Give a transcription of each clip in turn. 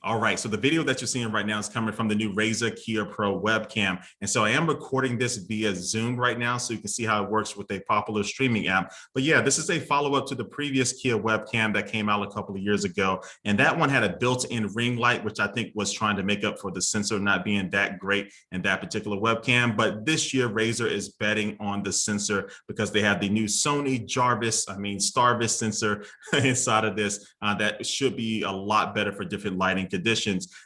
All right, so the video that you're seeing right now is coming from the new Razer Kiyo Pro webcam. And so I am recording this via Zoom right now so you can see how it works with a popular streaming app. But yeah, this is a follow-up to the previous Kiyo webcam that came out a couple of years ago. And that one had a built-in ring light, which I think was trying to make up for the sensor not being that great in that particular webcam. But this year, Razer is betting on the sensor because they have the new Sony Starvis sensor inside of this that should be a lot better for different lighting conditions.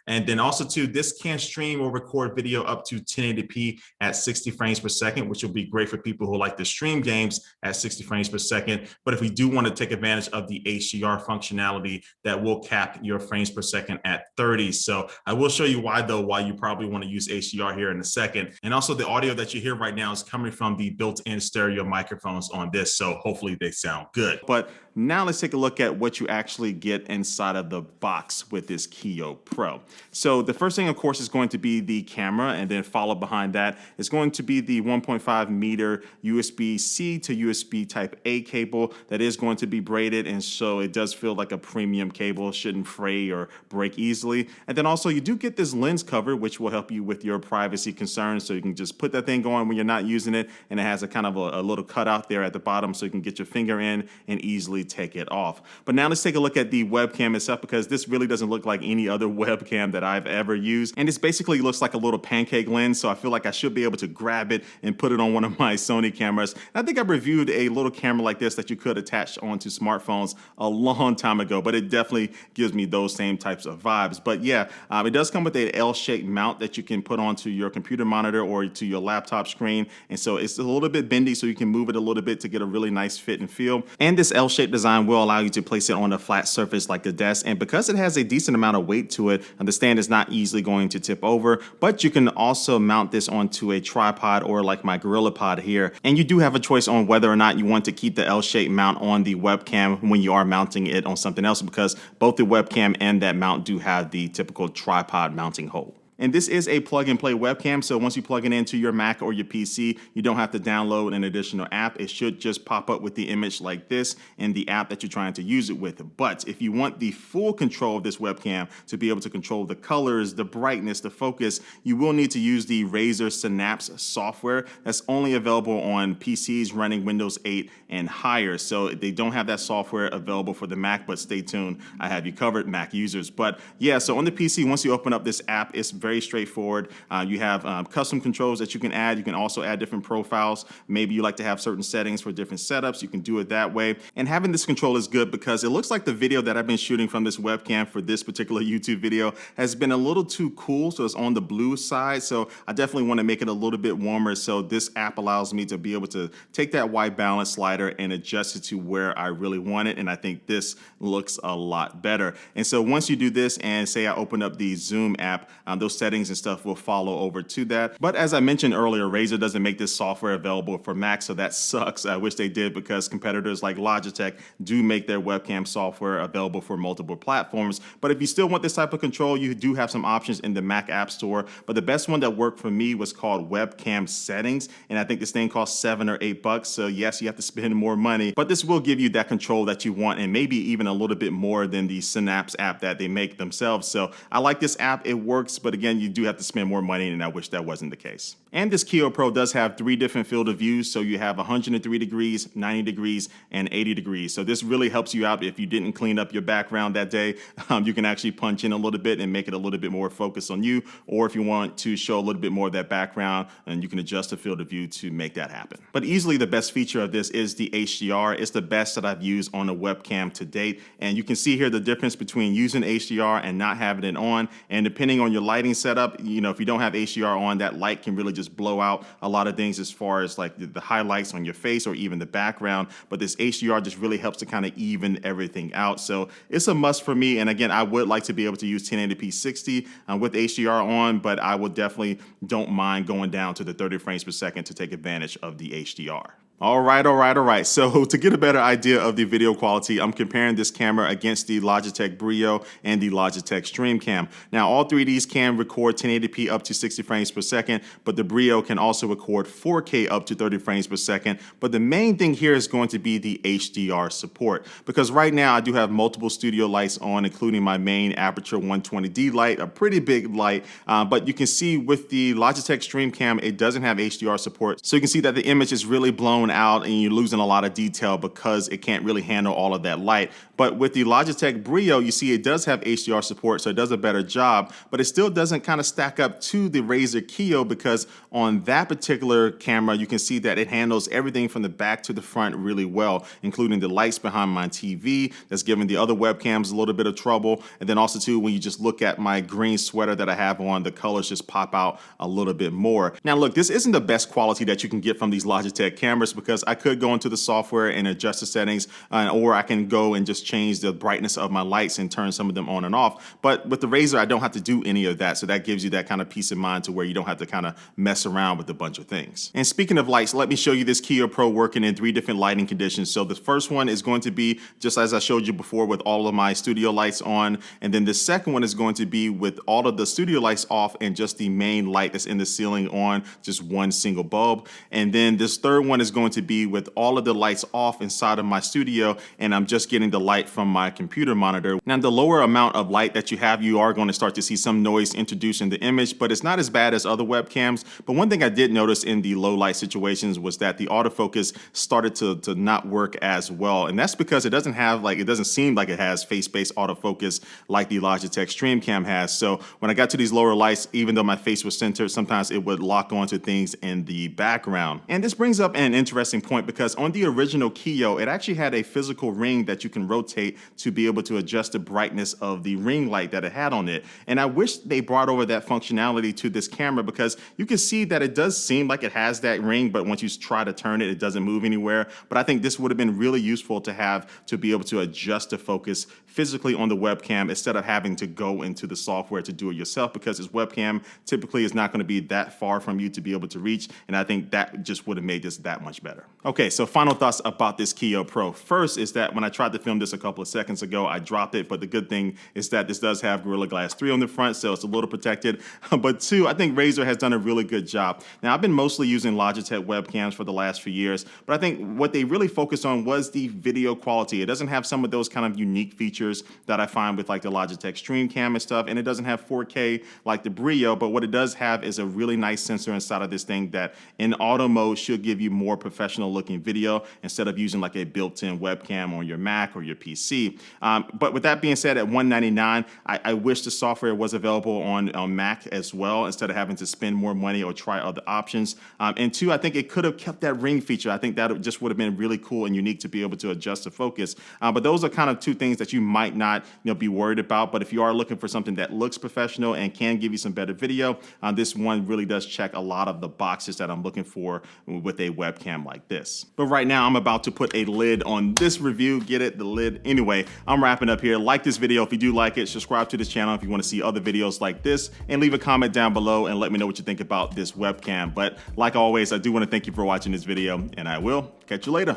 And then also too, this can stream or record video up to 1080p at 60 frames per second, which will be great for people who like to stream games at 60 frames per second. But if we do want to take advantage of the HDR functionality, that will cap your frames per second at 30. So I will show you why you probably want to use HDR here in a second. And also the audio that you hear right now is coming from the built-in stereo microphones on this. So hopefully they sound good. But now let's take a look at what you actually get inside of the box with this Kiyo Pro. So the first thing, of course, is going to be the camera, and then followed behind that is going to be the 1.5 meter USB-C to USB Type A cable that is going to be braided, and so it does feel like a premium cable, shouldn't fray or break easily. And then also you do get this lens cover, which will help you with your privacy concerns, so you can just put that thing on when you're not using it, and it has a kind of a little cutout there at the bottom so you can get your finger in and easily take it off. But now let's take a look at the webcam itself, because this really doesn't look like any other webcam that I've ever used. And this basically looks like a little pancake lens, so I feel like I should be able to grab it and put it on one of my Sony cameras. And I think I reviewed a little camera like this that you could attach onto smartphones a long time ago, but it definitely gives me those same types of vibes. But yeah, it does come with an L-shaped mount that you can put onto your computer monitor or to your laptop screen. And so it's a little bit bendy, so you can move it a little bit to get a really nice fit and feel. And this L-shaped design will allow you to place it on a flat surface like the desk. And because it has a decent amount of weight to it, the stand is not easily going to tip over. But you can also mount this onto a tripod or like my GorillaPod here. And you do have a choice on whether or not you want to keep the L-shaped mount on the webcam when you are mounting it on something else, because both the webcam and that mount do have the typical tripod mounting hole. And this is a plug-and-play webcam, so once you plug it into your Mac or your PC, you don't have to download an additional app. It should just pop up with the image like this in the app that you're trying to use it with. But if you want the full control of this webcam to be able to control the colors, the brightness, the focus, you will need to use the Razer Synapse software. That's only available on PCs running Windows 8 and higher. So they don't have that software available for the Mac, but stay tuned. I have you covered, Mac users. But yeah, so on the PC, once you open up this app, it's very straightforward. You have custom controls that you can add. You can also add different profiles. Maybe you like to have certain settings for different setups. You can do it that way. And having this control is good because it looks like the video that I've been shooting from this webcam for this particular YouTube video has been a little too cool. So it's on the blue side. So I definitely want to make it a little bit warmer. So this app allows me to be able to take that white balance slider and adjust it to where I really want it. And I think this looks a lot better. And so once you do this and say I open up the Zoom app, those settings and stuff will follow over to that. But as I mentioned earlier, Razer doesn't make this software available for Mac, so that sucks. I wish they did, because competitors like Logitech do make their webcam software available for multiple platforms. But if you still want this type of control, you do have some options in the Mac App Store. But the best one that worked for me was called Webcam Settings, and I think this thing costs $7 or $8. So yes, you have to spend more money, but this will give you that control that you want, and maybe even a little bit more than the Synapse app that they make themselves. So I like this app. It works, but again, you do have to spend more money, and I wish that wasn't the case. And this Kiyo Pro does have 3 different field of views, so you have 103 degrees, 90 degrees, and 80 degrees. So this really helps you out if you didn't clean up your background that day. You can actually punch in a little bit and make it a little bit more focused on you, or if you want to show a little bit more of that background, and you can adjust the field of view to make that happen. But easily the best feature of this is the HDR. It's the best that I've used on a webcam to date, and you can see here the difference between using HDR and not having it on. And depending on your lighting setup, if you don't have HDR on, that light can really just blow out a lot of things as far as like the highlights on your face or even the background. But this HDR just really helps to kind of even everything out. So it's a must for me. And again, I would like to be able to use 1080p 60 with HDR on, but I would definitely don't mind going down to the 30 frames per second to take advantage of the HDR. All right. So to get a better idea of the video quality, I'm comparing this camera against the Logitech Brio and the Logitech StreamCam. Now, all three of these can record 1080p up to 60 frames per second, but the Brio can also record 4K up to 30 frames per second. But the main thing here is going to be the HDR support, because right now I do have multiple studio lights on, including my main Aperture 120D light, a pretty big light. But you can see with the Logitech StreamCam, it doesn't have HDR support. So you can see that the image is really blown out and you're losing a lot of detail because it can't really handle all of that light. But with the Logitech Brio, you see it does have HDR support, so it does a better job, but it still doesn't kind of stack up to the Razer Kiyo, because on that particular camera, you can see that it handles everything from the back to the front really well, including the lights behind my TV that's giving the other webcams a little bit of trouble. And then also too, when you just look at my green sweater that I have on, the colors just pop out a little bit more. Now look, this isn't the best quality that you can get from these Logitech cameras, because I could go into the software and adjust the settings, or I can go and just change the brightness of my lights and turn some of them on and off. But with the Razer, I don't have to do any of that. So that gives you that kind of peace of mind to where you don't have to kind of mess around with a bunch of things. And speaking of lights, let me show you this Kiyo Pro working in 3 different lighting conditions. So the first one is going to be just as I showed you before, with all of my studio lights on. And then the second one is going to be with all of the studio lights off and just the main light that's in the ceiling on, just one single bulb. And then this third one is going to be with all of the lights off inside of my studio, and I'm just getting the light from my computer monitor. Now, the lower amount of light that you have, you are going to start to see some noise introduced in the image, but it's not as bad as other webcams. But one thing I did notice in the low light situations was that the autofocus started to not work as well. And that's because it doesn't seem like it has face-based autofocus like the Logitech StreamCam has. So when I got to these lower lights, even though my face was centered, sometimes it would lock onto things in the background. And this brings up an interesting point, because on the original Kiyo, it actually had a physical ring that you can rotate to be able to adjust the brightness of the ring light that it had on it. And I wish they brought over that functionality to this camera, because you can see that it does seem like it has that ring, but once you try to turn it, it doesn't move anywhere. But I think this would have been really useful to have, to be able to adjust the focus physically on the webcam instead of having to go into the software to do it yourself, because this webcam typically is not going to be that far from you to be able to reach. And I think that just would have made this that much better. Okay, so final thoughts about this Kiyo Pro. First is that when I tried to film this a couple of seconds ago, I dropped it, but the good thing is that this does have Gorilla Glass 3 on the front, so it's a little protected. But 2, I think Razer has done a really good job. Now, I've been mostly using Logitech webcams for the last few years, but I think what they really focused on was the video quality. It doesn't have some of those kind of unique features that I find with like the Logitech StreamCam and stuff, and it doesn't have 4K like the Brio, but what it does have is a really nice sensor inside of this thing that in auto mode should give you more professional looking video instead of using like a built-in webcam on your Mac or your PC. But with that being said, at $199, I wish the software was available on Mac as well, instead of having to spend more money or try other options. And 2, I think it could have kept that ring feature. I think that just would have been really cool and unique to be able to adjust the focus. But those are kind of 2 things that you might not be worried about. But if you are looking for something that looks professional and can give you some better video, this one really does check a lot of the boxes that I'm looking for with a webcam like this. But right now, I'm about to put a lid on this review. Get it? The lid. Anyway, I'm wrapping up here. Like this video if you do like it. Subscribe to this channel if you want to see other videos like this, and leave a comment down below and let me know what you think about this webcam. But like always, I do want to thank you for watching this video, and I will catch you later.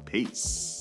Peace.